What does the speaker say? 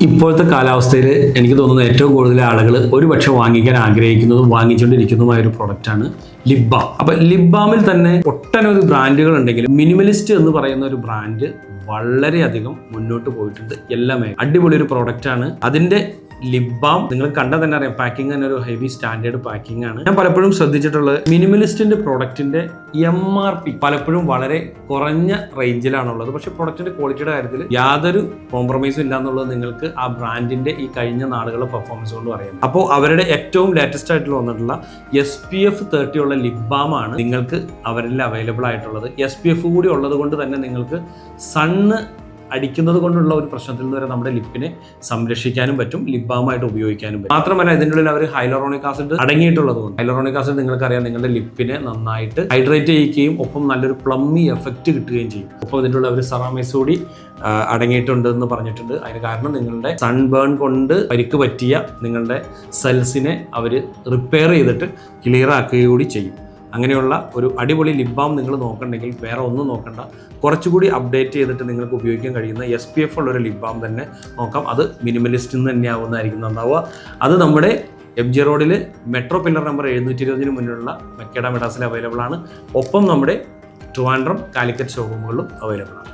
ഇപ്പോഴത്തെ കാലാവസ്ഥയിൽ എനിക്ക് തോന്നുന്ന ഏറ്റവും കൂടുതൽ ആളുകൾ ഒരുപക്ഷെ വാങ്ങിക്കാൻ ആഗ്രഹിക്കുന്നതും വാങ്ങിച്ചുകൊണ്ടിരിക്കുന്നതുമായ ഒരു പ്രൊഡക്റ്റാണ് ലിപ് ബാം. അപ്പോൾ ലിപ് ബാമിൽ തന്നെ ഒട്ടനവധി ബ്രാൻഡുകൾ ഉണ്ടെങ്കിലും മിനിമലിസ്റ്റ് എന്ന് പറയുന്ന ഒരു ബ്രാൻഡ് വളരെയധികം മുന്നോട്ട് പോയിട്ടുണ്ട്. എല്ലാം അടിപൊളി ഒരു പ്രോഡക്റ്റാണ്. അതിൻ്റെ ലിപ് ബാം നിങ്ങൾ കണ്ടാൽ തന്നെ അറിയാം, പാക്കിംഗ് തന്നെ ഒരു ഹെവി സ്റ്റാൻഡേർഡ് പാക്കിംഗ് ആണ്. ഞാൻ പലപ്പോഴും ശ്രദ്ധിച്ചിട്ടുള്ളത് മിനിമലിസ്റ്റിന്റെ പ്രോഡക്റ്റിന്റെ MRP പലപ്പോഴും വളരെ കുറഞ്ഞ റേഞ്ചിലാണുള്ളത്. പക്ഷെ പ്രൊഡക്റ്റിന്റെ ക്വാളിറ്റിയുടെ കാര്യത്തിൽ യാതൊരു കോംപ്രമൈസും ഇല്ല എന്നുള്ളത് നിങ്ങൾക്ക് ആ ബ്രാൻഡിന്റെ ഈ കഴിഞ്ഞ നാളുകളുടെ പെർഫോമൻസ് കൊണ്ട് പറയാം. അപ്പോൾ അവരുടെ ഏറ്റവും ലേറ്റസ്റ്റ് ആയിട്ട് വന്നിട്ടുള്ള SPF 30 ഉള്ള ലിപ് ബാം ആണ് നിങ്ങൾക്ക് അവരിൽ അവൈലബിൾ ആയിട്ടുള്ളത്. SPF കൂടി ഉള്ളത് കൊണ്ട് തന്നെ നിങ്ങൾക്ക് സണ്ണ് അടിക്കുന്നത് കൊണ്ടുള്ള ഒരു പ്രശ്നത്തിൽ നിന്ന് വരെ നമ്മുടെ ലിപ്പിനെ സംരക്ഷിക്കാനും പറ്റും, ലിപ് ബാമായിട്ട് ഉപയോഗിക്കാനും പറ്റും. മാത്രമല്ല ഇതിൻ്റെ ഉള്ളിൽ അവർ ഹൈലറോണിക് ആസിഡ് അടങ്ങിയിട്ടുള്ളത് കൊണ്ട്, ഹൈലറോണിക് ആസിഡ് നിങ്ങൾക്കറിയാം നിങ്ങളുടെ ലിപ്പിനെ നന്നായിട്ട് ഹൈഡ്രേറ്റ് ചെയ്യിക്കുകയും ഒപ്പം നല്ലൊരു പ്ലമ്മി എഫക്റ്റ് കിട്ടുകയും ചെയ്യും. ഒപ്പം ഇതിൻ്റെ ഉള്ളിൽ അവർ സെറാമിക്സ് കൂടി അടങ്ങിയിട്ടുണ്ട് എന്ന് പറഞ്ഞിട്ടുണ്ട്. അതിന് കാരണം നിങ്ങളുടെ സൺബേൺ കൊണ്ട് പരിക്ക് പറ്റിയ നിങ്ങളുടെ സെൽസിനെ അവർ റിപ്പയർ ചെയ്തിട്ട് ക്ലിയർ ആക്കുകയും കൂടി ചെയ്യും. അങ്ങനെയുള്ള ഒരു അടിപൊളി ലിപ് ബാം നിങ്ങൾ നോക്കണമെങ്കിൽ വേറെ ഒന്നും നോക്കണ്ട, കുറച്ചുകൂടി അപ്ഡേറ്റ് ചെയ്തിട്ട് നിങ്ങൾക്ക് ഉപയോഗിക്കാൻ കഴിയുന്ന SPF ഉള്ളൊരു ലിപ് ബാം തന്നെ നോക്കാം. അത് മിനിമലിസ്റ്റിൽ നിന്ന് തന്നെയാവുന്നതായിരിക്കും നന്നാവുക. അത് നമ്മുടെ MG റോഡിൽ മെട്രോ പില്ലർ നമ്പർ 720 മുന്നിലുള്ള മെക്കേഡ മെഡാസിൽ അവൈലബിൾ ആണ്. ഒപ്പം നമ്മുടെ ട്രിവാൻഡ്രം കാലിക്കറ്റ് ഷോറൂമുകളിലും അവൈലബിൾ ആണ്.